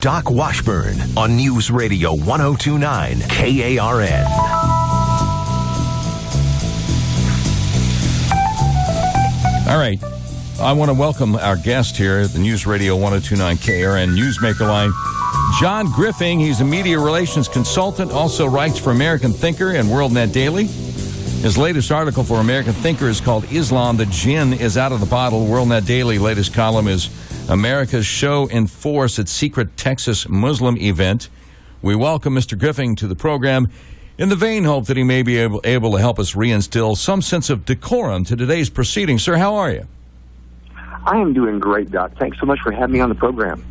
Doc Washburn on News Radio 1029 KARN. All right. I want to welcome our guest here at the News Radio 1029 KARN Newsmaker line, John Griffing. He's a media relations consultant, also writes for American Thinker and WorldNet Daily. His latest article for American Thinker is called Islam, the Jinn is Out of the Bottle. WorldNet Daily latest column is America's Show in Force at Secret Texas Muslim Event. We welcome Mr. Griffing to the program in the vain hope that he may be able to help us reinstill some sense of decorum to today's proceedings. Sir, how are you? I am doing great, Doc. Thanks so much for having me on the program.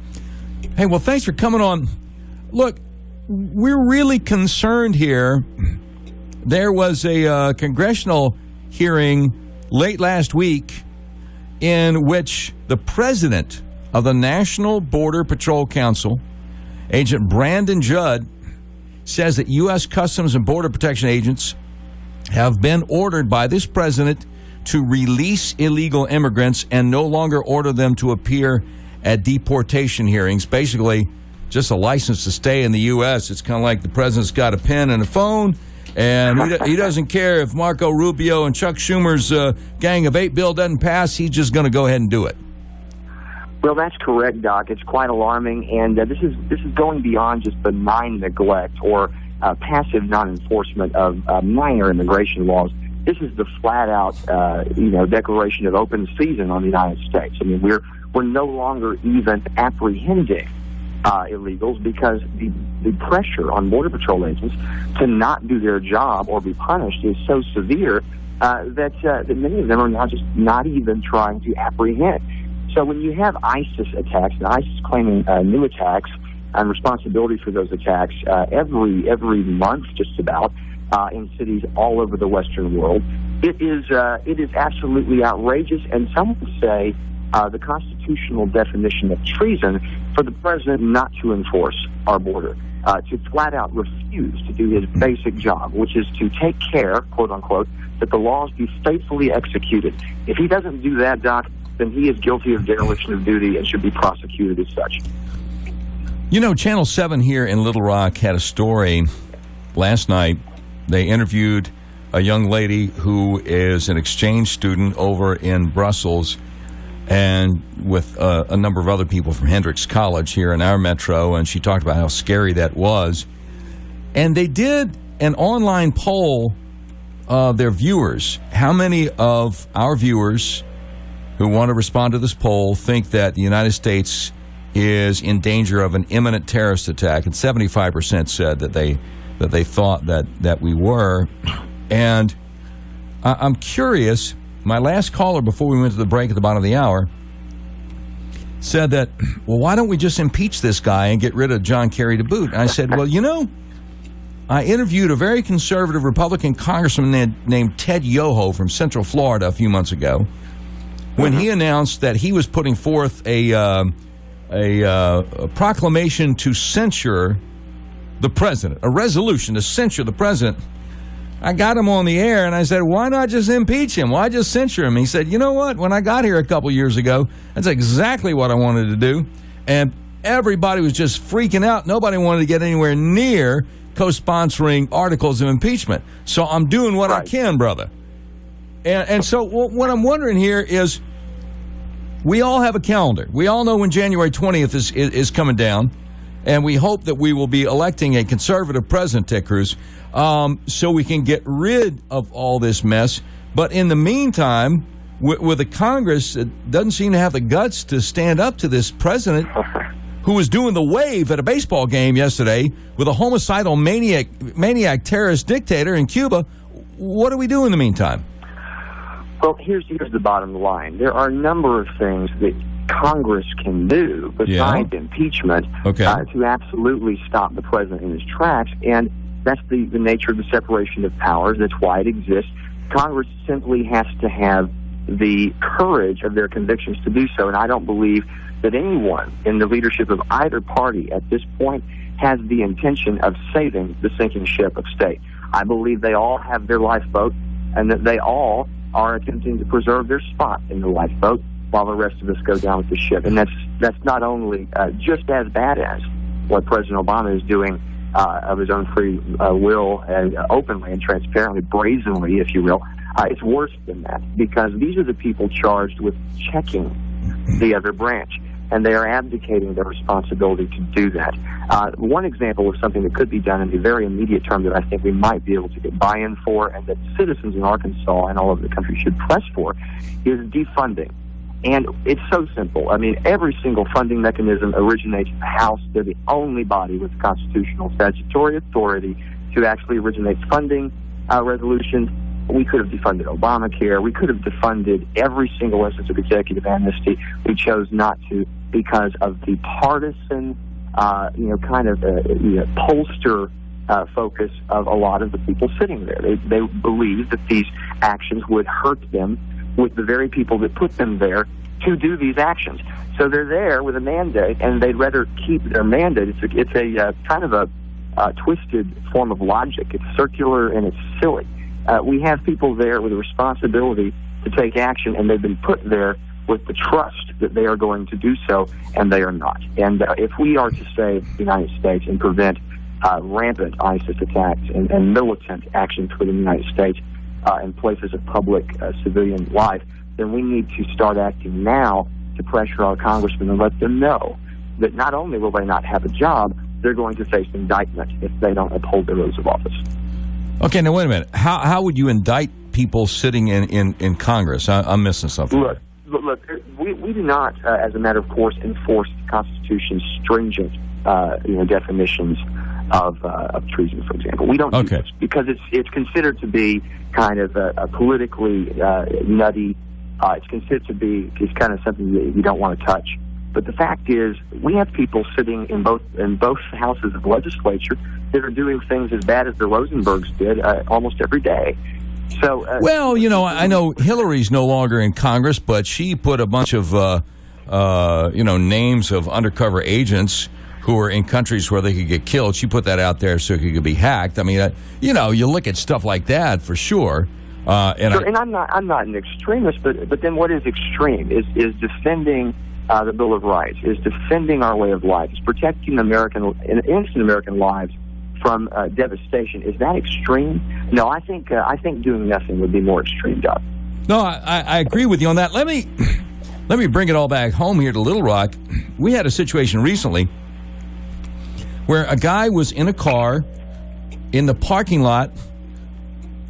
Hey, well, thanks for coming on. Look, we're really concerned here. There was a congressional hearing late last week in which the president of the National Border Patrol Council, Agent Brandon Judd, says that U.S. Customs and Border Protection agents have been ordered by this president to release illegal immigrants and no longer order them to appear at deportation hearings. Basically, just a license to stay in the U.S. It's kind of like the president's got a pen and a phone, and he doesn't care if Marco Rubio and Chuck Schumer's Gang of Eight bill doesn't pass. He's just going to go ahead and do it. Well, that's correct, Doc. It's quite alarming, and this is going beyond just benign neglect or passive non-enforcement of minor immigration laws. This is the flat-out, declaration of open season on the United States. I mean, we're no longer even apprehending illegals because the pressure on Border Patrol agents to not do their job or be punished is so severe that many of them are now just not even trying to apprehend. So when you have ISIS attacks, and ISIS claiming new attacks and responsibility for those attacks every month, just about, in cities all over the Western world, it is absolutely outrageous, and some would say the constitutional definition of treason for the president not to enforce our border, to flat out refuse to do his basic job, which is to take care, quote unquote, that the laws be faithfully executed. If he doesn't do that, Doc, then he is guilty of dereliction of duty and should be prosecuted as such. You know, Channel 7 here in Little Rock had a story last night. They interviewed a young lady who is an exchange student over in Brussels, and with a number of other people from Hendrix College here in our metro, and she talked about how scary that was. And they did an online poll of their viewers. How many of our viewers who want to respond to this poll think that the United States is in danger of an imminent terrorist attack? And 75% said that they thought that we were. And I'm curious. My last caller before we went to the break at the bottom of the hour said that, well, why don't we just impeach this guy and get rid of John Kerry to boot? And I said, well, I interviewed a very conservative Republican congressman named Ted Yoho from Central Florida a few months ago when he announced that he was putting forth a proclamation to censure the president, a resolution to censure the president. I got him on the air, and I said, why not just impeach him? Why just censure him? He said, you know what? When I got here a couple years ago, that's exactly what I wanted to do. And everybody was just freaking out. Nobody wanted to get anywhere near co-sponsoring articles of impeachment. So I'm doing what I can, brother. And so what I'm wondering here is, we all have a calendar. We all know when January 20th is coming down, and we hope that we will be electing a conservative president, Ted Cruz, so we can get rid of all this mess. But in the meantime, with a Congress that doesn't seem to have the guts to stand up to this president who was doing the wave at a baseball game yesterday with a homicidal maniac terrorist dictator in Cuba, what do we do in the meantime? Well, here's the bottom line. There are a number of things that Congress can do besides impeachment to absolutely stop the president in his tracks, and that's the nature of the separation of powers. That's why it exists. Congress simply has to have the courage of their convictions to do so, and I don't believe that anyone in the leadership of either party at this point has the intention of saving the sinking ship of state. I believe they all have their lifeboat, and that they all are attempting to preserve their spot in the lifeboat while the rest of us go down with the ship. And that's not only just as bad as what President Obama is doing of his own free will and openly and transparently, brazenly, if you will, it's worse than that, because these are the people charged with checking the other branch, and they are abdicating their responsibility to do that. One example of something that could be done in the very immediate term that I think we might be able to get buy-in for, and that citizens in Arkansas and all over the country should press for, is defunding. And it's so simple. I mean, every single funding mechanism originates in the House. They're the only body with constitutional statutory authority to actually originate funding resolutions. We could have defunded Obamacare. We could have defunded every single instance of executive amnesty. We chose not to because of the partisan, pollster focus of a lot of the people sitting there. They believe that these actions would hurt them with the very people that put them there to do these actions. So they're there with a mandate, and they'd rather keep their mandate. It's a kind of a twisted form of logic. It's circular and it's silly. We have people there with a responsibility to take action, and they've been put there with the trust that they are going to do so, and they are not. And if we are to save the United States and prevent rampant ISIS attacks and militant actions within the United States in places of public civilian life, then we need to start acting now to pressure our congressmen and let them know that not only will they not have a job, they're going to face indictment if they don't uphold their oaths of office. Okay, now wait a minute. How would you indict people sitting in Congress? I'm missing something. Look, we do not, as a matter of course, enforce the Constitution's stringent definitions of treason, for example. We don't do this because it's considered to be kind of a politically nutty. It's considered to be kind of something that you don't want to touch. But the fact is, we have people sitting in both houses of the legislature that are doing things as bad as the Rosenbergs did almost every day. So, I know Hillary's no longer in Congress, but she put a bunch of names of undercover agents who were in countries where they could get killed. She put that out there so it could be hacked. I mean, you look at stuff like that for sure. And I'm not an extremist, but then what is extreme is defending the Bill of Rights, is defending our way of life, is protecting innocent American lives from devastation. Is that extreme? No, I think doing nothing would be more extreme, Doc. No, I agree with you on that. Let me bring it all back home here to Little Rock. We had a situation recently where a guy was in a car in the parking lot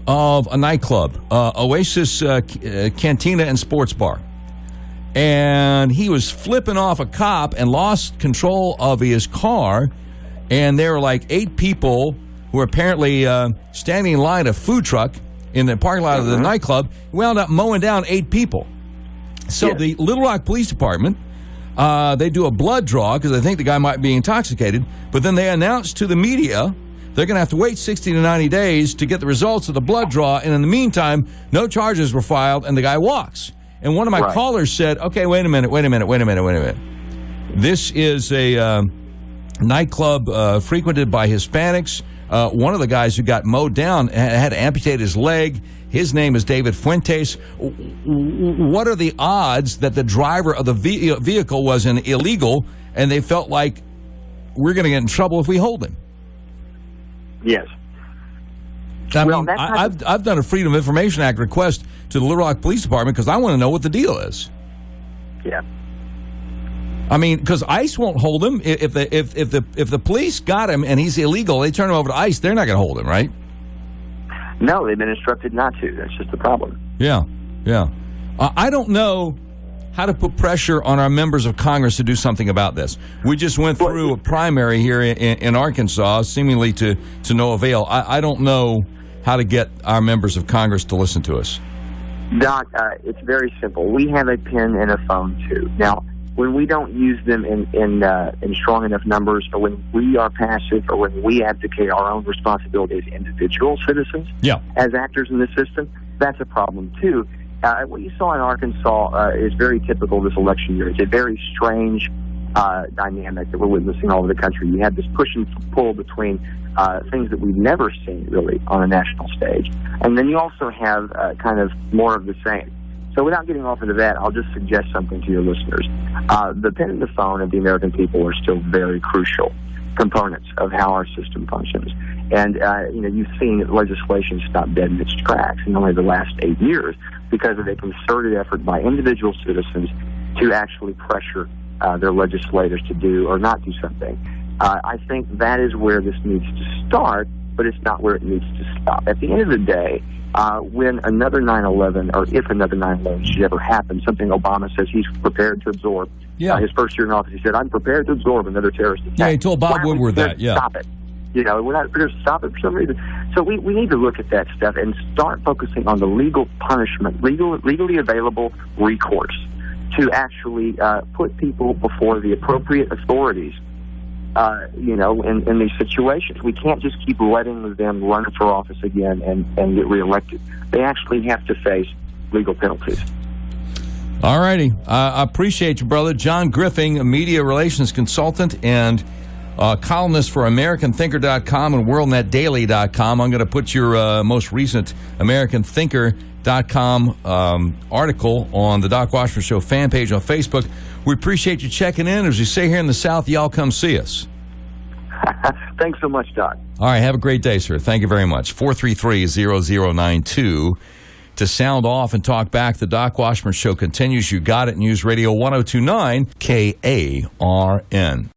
of a nightclub, Oasis Cantina and Sports Bar. And he was flipping off a cop and lost control of his car. And there were like 8 people who were apparently standing in line at a food truck in the parking lot of the nightclub. Wound up mowing down 8 people. So the Little Rock Police Department, they do a blood draw because they think the guy might be intoxicated. But then they announce to the media they're going to have to wait 60 to 90 days to get the results of the blood draw. And in the meantime, no charges were filed and the guy walks. And one of my callers said, okay, wait a minute. This is a nightclub frequented by Hispanics. One of the guys who got mowed down had to amputate his leg. His name is David Fuentes. What are the odds that the driver of the vehicle was an illegal and they felt like we're going to get in trouble if we hold him? Yes. I've done a Freedom of Information Act request to the Little Rock Police Department because I want to know what the deal is. Yeah. I mean, because ICE won't hold him. If the police got him and he's illegal, they turn him over to ICE. They're not going to hold him, right? No, they've been instructed not to. That's just the problem. Yeah. I don't know how to put pressure on our members of Congress to do something about this. We just went through a primary here in Arkansas, seemingly to no avail. I don't know how to get our members of Congress to listen to us. Doc, it's very simple. We have a pen and a phone, too. Now, when we don't use them in strong enough numbers, or when we are passive, or when we abdicate our own responsibility as individual citizens, as actors in the system, that's a problem, too. What you saw in Arkansas is very typical of this election year. It's a very strange dynamic that we're witnessing all over the country. You have this push and pull between things that we've never seen, really, on a national stage. And then you also have kind of more of the same. So without getting off into that, I'll just suggest something to your listeners. The pen and the phone of the American people are still very crucial. components of how our system functions. And, you've seen legislation stop dead in its tracks in only the last 8 years because of a concerted effort by individual citizens to actually pressure their legislators to do or not do something. I think that is where this needs to start, but it's not where it needs to stop. At the end of the day, when another 9/11, or if another 9/11 should ever happen, something Obama says he's prepared to absorb. Yeah. His first year in office, he said, "I'm prepared to absorb another terrorist attack." Yeah, he told Bob Woodward that. Yeah. Stop it. We're not prepared to stop it for some reason. So we need to look at that stuff and start focusing on the legal punishment, legally available recourse to actually put people before the appropriate authorities, in these situations. We can't just keep letting them run for office again and get reelected. They actually have to face legal penalties. All righty. I appreciate you, brother. John Griffing, a media relations consultant and columnist for AmericanThinker.com and WorldNetDaily.com. I'm going to put your most recent AmericanThinker.com article on the Doc Washburn Show fan page on Facebook. We appreciate you checking in. As we say here in the South, y'all come see us. Thanks so much, Doc. All right. Have a great day, sir. Thank you very much. 433-0092. To sound off and talk back, the Doc Washburn Show continues. You got it. News Radio 1029 KARN.